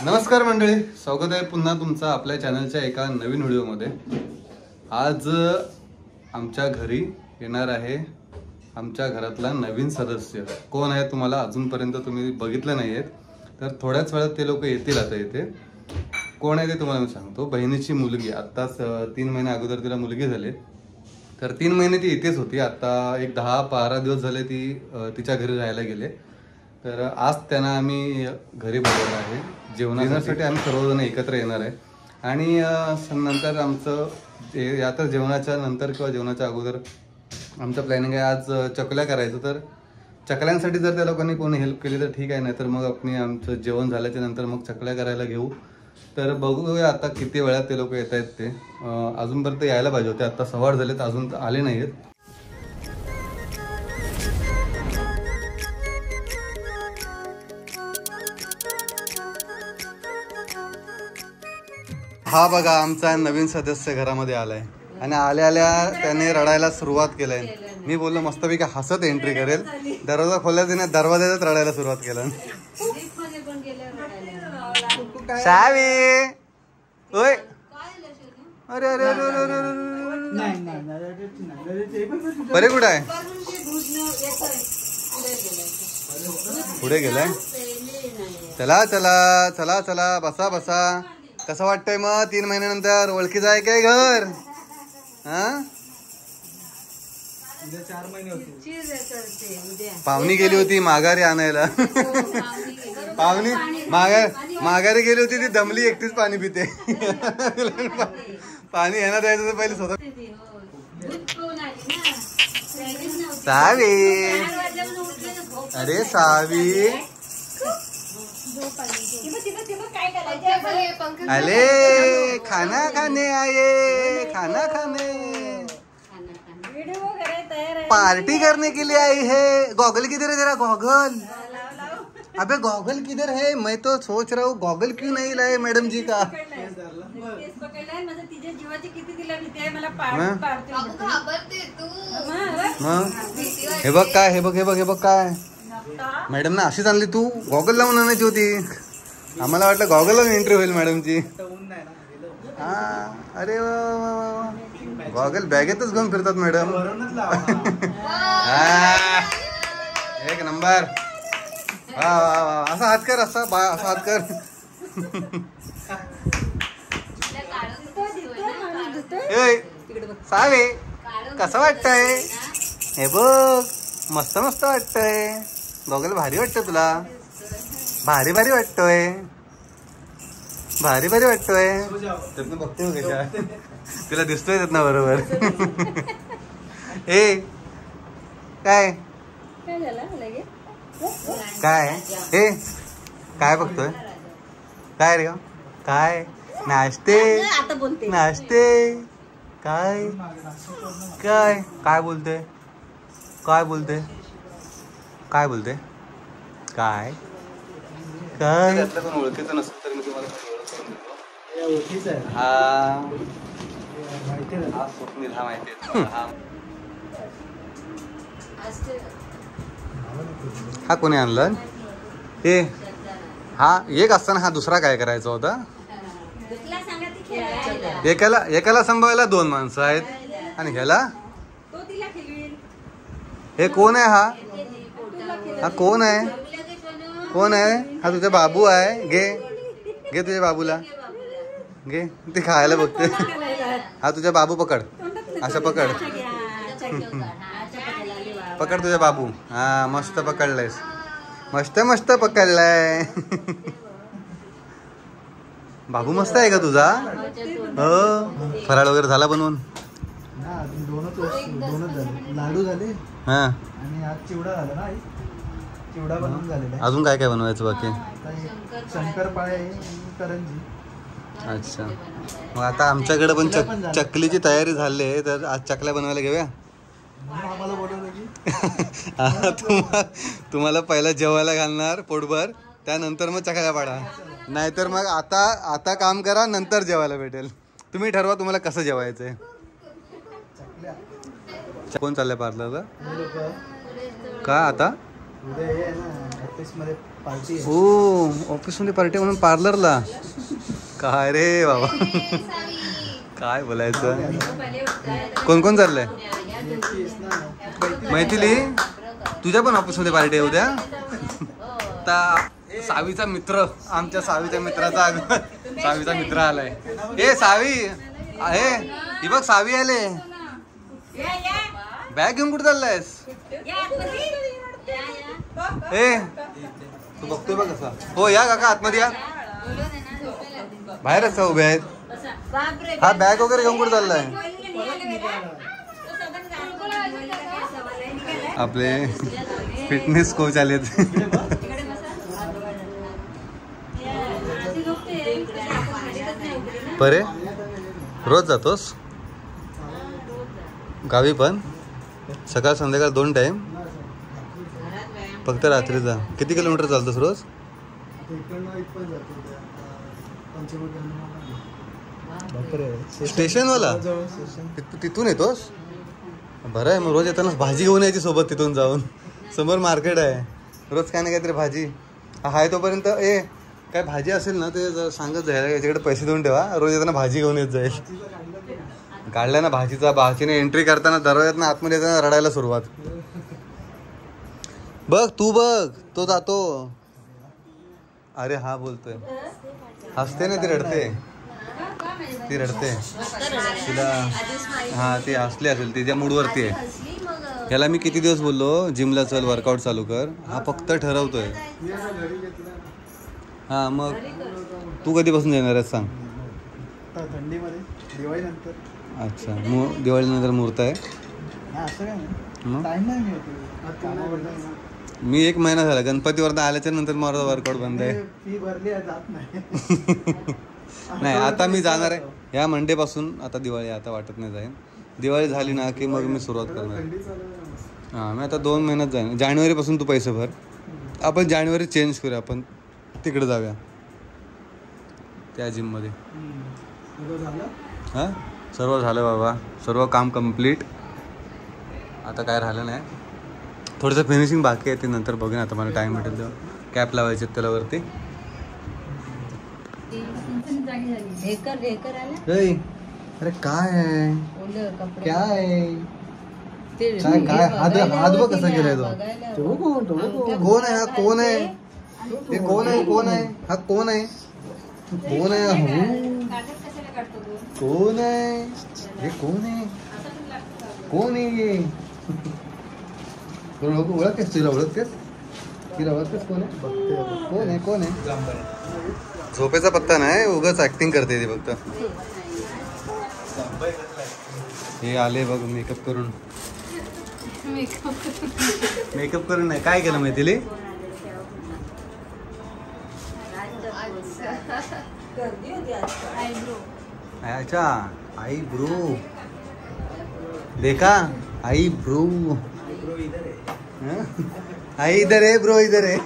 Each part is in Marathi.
नमस्कार मंडळी, स्वागत आहे पुन्हा तुमचं आपल्या चॅनलच्या एका नवीन व्हिडिओमध्ये। आज आमच्या घरी येणार आहे आमच्या घरातला नवीन सदस्य। कोण आहे तुम्हाला अजूनपर्यंत तुम्ही बघितलं नाही आहेत, तर थोड्याच वेळात ते लोक येतील। आता इथे कोण आहे ते तुम्हाला मी सांगतो। बहिणीची मुलगी, आत्ताच 3 महिने अगोदर तिला मुलगी झाली, तर 3 महिने ती इथेच होती। आता एक 10-12 दिवस झाले ती तिच्या घरी राहायला गेले। तर आज त्यांना आम्ही घरी बोलवलं आहे जेवणासाठी। आम्ही सर्वजण एकत्र येणार आहे आणि नंतर आमचं आता जेवणाच्या नंतर किंवा जेवणाच्या अगोदर आमचं प्लॅनिंग आहे आज चकल्या करायचं। तर चकल्यांसाठी जर त्या लोकांनी कोणी हेल्प केली तर ठीक आहे, नाहीतर मग आपण आमचं जेवण झाल्याच्या नंतर मग चकल्या करायला घेऊ। तर बघूया आता किती वेळात ते लोक येत आहेत। ते अजूनपर्यंत यायला पाहिजे होते, आता 6:15 झालेत, अजून आले नाही आहेत। हा बघा, आमचा नवीन सदस्य घरामध्ये आलाय आणि आल्या आल्या त्याने रडायला सुरुवात केलाय। मी बोललो मस्तपैकी हसत एंट्री करेल, दरवाजा खोलला त्याने दरवाजातच रडायला सुरुवात केलं। सावी ओय, अरे अरे अरे बरे कुठं आहे? पुढे गेलाय। चला चला चला चला, बसा बसा। कसं वाटतंय मग 3 महिन्यानंतर? ओळखीचं आहे काय घर? हा, 4 महिने होते। पाहुणी गेली होती माघारी आणायला। पाहुणी माघारी गेली होती, ती दमली, एकटीच पाणी पिते। पाणी येणार द्यायचं तर पहिले स्वतः। सावी, अरे सावी, अले खाना खाने आए, खाना खाने, पार्टी करने के लिए आई है। गॉगल किधर है तेरा? गॉगल, अबे गॉगल किधर है? मैं तो सोच रहा हूँ गॉगल क्यों नहीं लाए मैडम जी का। हे बघ काय, हे बघ हे बघ हे बघ काय, मॅडम ना अशीच आणली। तू गॉगल लावून आणायची होती, आम्हाला वाटलं गॉगल लावून एंट्री होईल मॅडमची। हा, अरे गॉगल बॅगेतच घेऊन फिरतात मॅडम। एक नंबर, वा वा वा, असा हात कर, असा हात कर। सावे, कसं वाटतंय? हे बघ, मस्त मस्त वाटतंय। गॉगल भारी वाटतं तुला? भारी भारी वाटतोय, भारी भारी वाटतोय। त्यातनं बघते मग कशा तिला दिसतोय त्यातनं बरोबर। ए काय काय हे काय बघतोय? काय रे काय? नाश्ते नाश्ते काय काय काय बोलते? काय बोलते? काय बोलते? काय काय? पण ओळखीचं नसतं तर मी तुम्हाला ओळखीचं आहे। हा स्वप्नील, हा माहिती आहे। हा कोणी आणलं? हे हा एक असताना हा दुसरा काय करायचा होता? एकाला सांभाळायला 2 माणसं आहेत आणि ह्याला हे कोण आहे? हा कोण आहे? कोण आहे? हा तुझा बाबू आहे। घे घे तुझ्या बाबूला, घे, ते खायला बघते। हा तुझा बाबू पकड, असं पकड, पकड तुझा बाबू। हा मस्त पकडलायस, मस्त मस्त पकडलाय। बाबू मस्त आहे का तुझा? हो, फराळ वगैरे झाला बनवून? दोनच झाले, लाडू झाले हा, आणि आज चिवडा झाला ना, चिवडा बनवून झालेला। अजून काय काय बनवायचं बाकी? शंकरपाळे, करंजी। अच्छा, मग आता आमच्याकडे पण चकलीची तयारी झाली आहे, तर आज चकल्या बनवायला घेऊया। आम्हाला बोलवलं की तुम्हाला पहिला जेवायला घालणार पोटभर, त्यानंतर मग चकल्या पाडा, नाहीतर मग आता काम करा, नंतर जेवायला भेटेल। तुम्ही ठरवा तुम्हाला कसं जेवायचंय। कोण चाललंय पार्लरला? का आता उद्या हे आहे ना ऑफिसमध्ये पार्टी आहे. हो ऑफिसमध्ये पार्टी म्हणून पार्लरला. काय रे बाबा काय बोलायचं. कोण कोण चाललंय. मैथिली तुझ्या पण ऑफिसमध्ये पार्टी आहे उद्या. आता सावीचा मित्र आमच्या सावीच्या मित्राचा सावीचा मित्र आलाय. ए सावी आहे ही बघ सावी आले. बॅग घेऊन कुठे चाललायस. ए तू बघतोय बघ कसा. हो या काका आतमध्ये या. बाहेरच का उभे आहेत. हा बॅग वगैरे घेऊन कुठे चाललाय. आपले फिटनेस कोच आलेत. बरे रोज जातोस गावी पण. सकाळ संध्याकाळ 2 टाइम फक्त रात्रीचा. किती किलोमीटर चालतोस रोज. स्टेशनवाला तिथून येतोस. बरं आहे मग. रोज येताना भाजी घेऊन यायची सोबत तिथून जाऊन. समोर मार्केट आहे. रोज काय ना काहीतरी भाजी हाय तोपर्यंत. ए काय भाजी असेल ना ते जर सांगत जायला याच्याकडे पैसे देऊन ठेवा. रोज येताना भाजी घेऊन येत जाईल. काढल्या ना भाजीचा. भाजीने एंट्री करताना दरवाज्यात ना आतमध्ये येताना रडायला सुरुवात. बघ तू बघ तो जातो. अरे हा बोलतोय. हसते ना ती रडते. ती रडते तिला. हा ती हसली असेल तिच्या मूडवरती आहे. ह्याला मी किती दिवस बोललो जिमला चल वर्कआउट चालू कर. हा फक्त ठरवतोय. हा मग तू कधीपासून येणार आहेस सांग. थंडीमध्ये दिवाळीनंतर. अच्छा दिवाळीनंतर मुहूर्त आहे. मी 1 महिना झाला गणपतीवर आल्याच्या नंतर माझा वर्कआउट बंद आहे. फी भरली जात नाही. नाही आता मी जाणार आहे ह्या मंडे पासून. आता दिवाळी आता वाटत नाही जाईन. दिवाळी झाली ना की मग मी सुरुवात करणार. हां मी आता 2 महिन्यात जाईन. जानेवारीपासून तू पैसे भर. आपण जानेवारी चेंज करूया. आपण तिकडे जाऊया त्या जिममध्ये. हां सर्व झालं बाबा. सर्व काम कम्प्लीट. आता काय राहिलं नाही. थोडंसं फिनिशिंग बाकी आहे. ते नंतर बघून. आता मला टाईम भेटेल तेव्हा. कॅप लावायचे त्याला वरती. अरे काय आहे काय आहे काय काय हात बघ कसा गेलाय तो. कोण आहे हा. कोण आहे हे. कोण आहे कोण आहे हा. कोण आहे कोण आहे. कोण आहे हे. कोण आहे कोण आहे. ओळखतेस तिला. ओळखतेस तिला. ओळखतेस कोण आहे. कोण आहे कोण आहे. झोपेचा पत्ता नाही. उगाच ऍक्टिंग करते ती फक्त. हे आले बघ मेकअप करून. मेकअप करून नाही काय केलं माहिती. अच्छा आई ब्रो देखा. आई ब्रो आई इधर है ब्रो इधर है.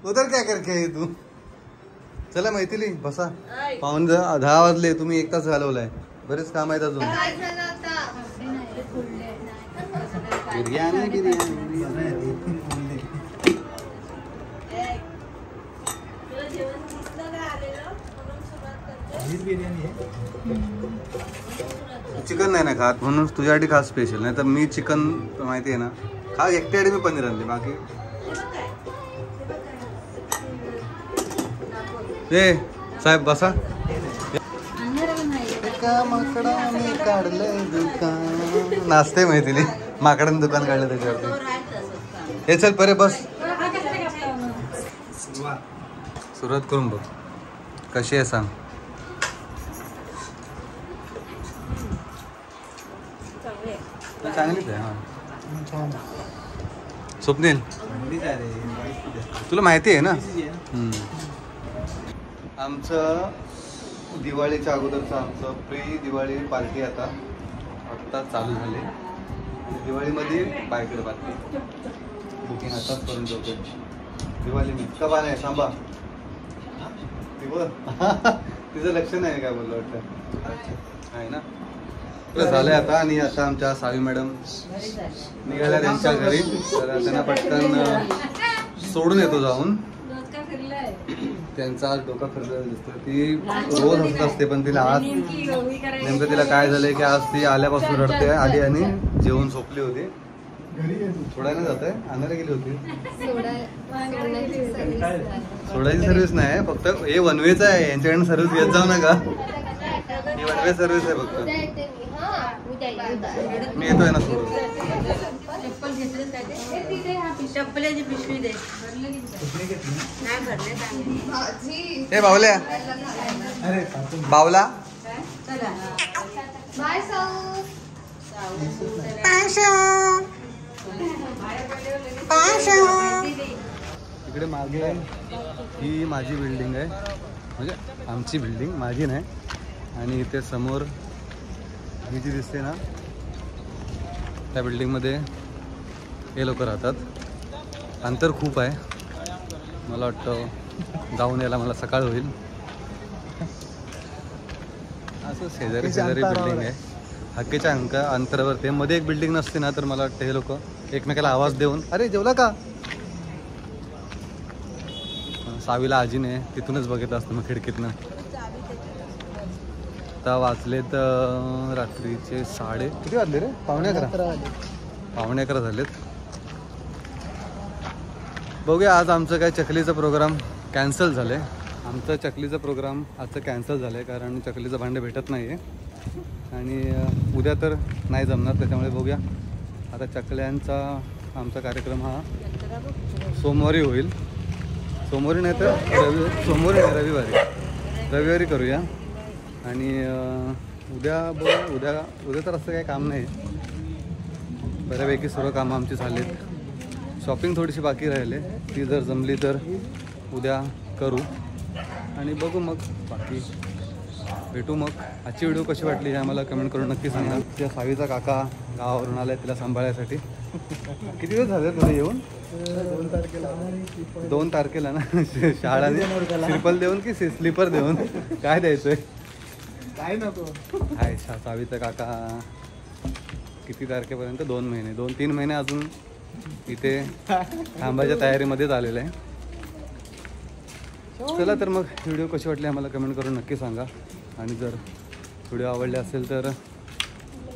उधर क्या करके आहे तू. चला मैथिली बसा. 9:10 वाजले. तुम्ही 1 तास घालवलाय. बरेच काम आहेत अजून. बिर्याणी चिकन नाही ना खात म्हणून तुझ्यासाठी खास स्पेशल. नाही तर मी चिकन माहिती आहे ना खा. एकट्यासाठी मी पनीर आणले. बाकी ए साहेब बसा. काढलंय दुकान. नाचते मैथिली. माकडाने दुकान काढलं त्याच्यावरती. हे चल परे बस. सुरुवात करून बघ कशी आहे सांग. चांगलीच आहे. हां स्वप्नील तुला माहिती आहे ना. आमचं दिवाळीच्या अगोदरचं आमचं प्री दिवाळी पार्टी आता चालू झाली. दिवाळीमध्ये बायकडे पार्टी बुकिंग आताच करून ठेवतो. दिवाळी मी कब आलाय सांभा. तिचं लक्ष नाही काय बोललं वाटतं आहे ना. आपलं झालंय आता. आणि आता आमच्या सावी मॅडम निघाल्या त्यांच्या घरी, तर त्यांना पटकन सोडून येतो जाऊन. त्यांचा आज डोका फिरलेला दिसतोय. ती रोज हसत असते, पण तिला आज नेमकं तिला काय झालंय की आज ती आल्यापासून रडते. आली आणि जेवून झोपली होती. सोडायला जात आहे, आणायला गेली होती. सोडायची सर्व्हिस नाही, फक्त हे वन वेच आहे. यांच्याकडनं सर्व्हिस घेत जाऊ नका, ही वन वे सर्व्हिस आहे फक्त. मी येतोय ना सोडून. चप्पल्याची पिशवी दे. हे बावल्या, बावला बाय इकडे मागे ही माझी बिल्डिंग आहे, म्हणजे आमची बिल्डिंग, माझी नाही. आणि इथे समोर ही जी दिसते ना, त्या बिल्डिंगमध्ये हे लोक राहतात. अंतर खूप आहे, मला वाटतं जाऊन यायला मला सकाळ होईल. असं शेजारी शेजारी बिल्डिंग आहे, हक्केच्या अंतरावर. ते मध्ये एक बिल्डिंग नसते ना, तर मला वाटतं हे लोक एकमेकाला आवाज देऊन, अरे जेवला का. सावीला आजीने तिथूनच बघितलं असतं मग खिडकीतनं. आता वाजलेत रात्रीचे किती वाजले रे? पावणे 11 झालेत. बघूया, आज आमचं काय चकलीचा प्रोग्राम कॅन्सल झालं आहे. आमचं चकलीचा प्रोग्राम आजचं कॅन्सल झालं आहे, कारण चकलीचं भांडं भेटत नाही आहे. आणि उद्या तर नाही जमणार, त्याच्यामुळे बघूया. आता चकल्यांचा आमचा कार्यक्रम हा सोमवारी होईल. सोमवारी नाही तर रविवारी करूया. आणि उद्या तर असं काही काम नाही. बऱ्यापैकी सर्व कामं आमची झालीत. शॉपिंग थोडीशी बाकी राहिले, ती जर जमली तर उद्या करू. आणि बघू मग, बाकी भेटू मग. आजची व्हिडिओ कशी वाटली हे आम्हाला कमेंट करून नक्की सांगा. त्या सावीचा काका गावावरून आलाय तिला सांभाळायसाठी. किती दिवस झाले तुला येऊन? 2 तारखेला ना शाळाने स्लिपर देऊन की स्लीपर देऊन काय द्यायचंय? काय नको. हाय सावीचा काका किती तारखेपर्यंत? 2 महिने, 2-3 महिने अजून इथे थांबायच्या तयारीमध्येच आलेलं आहे. चला तर मग, व्हिडिओ कशी वाटली आम्हाला कमेंट करून नक्की सांगा. आणि जर व्हिडिओ आवडले असेल तर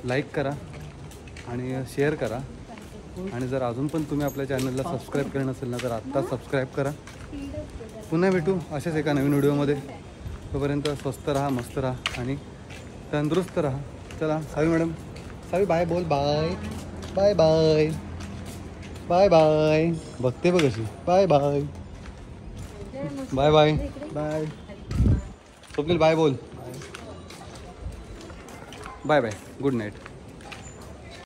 लाईक करा आणि शेअर करा. आणि जर अजून पण तुम्ही आपल्या चॅनलला सबस्क्राईब केलं नसेल ना, तर आत्ता सबस्क्राईब करा. पुन्हा भेटू अशाच एका नवीन व्हिडिओमध्ये. तोपर्यंत स्वस्त राहा, मस्त राहा आणि तंदुरुस्त राहा. चला सावी मॅडम, सावी बाय बोल. Bye bye bye bye bye. बघते बघ अशी. Bye bye bye bye bye. Swapnil bye बोल. Bye bye, good night.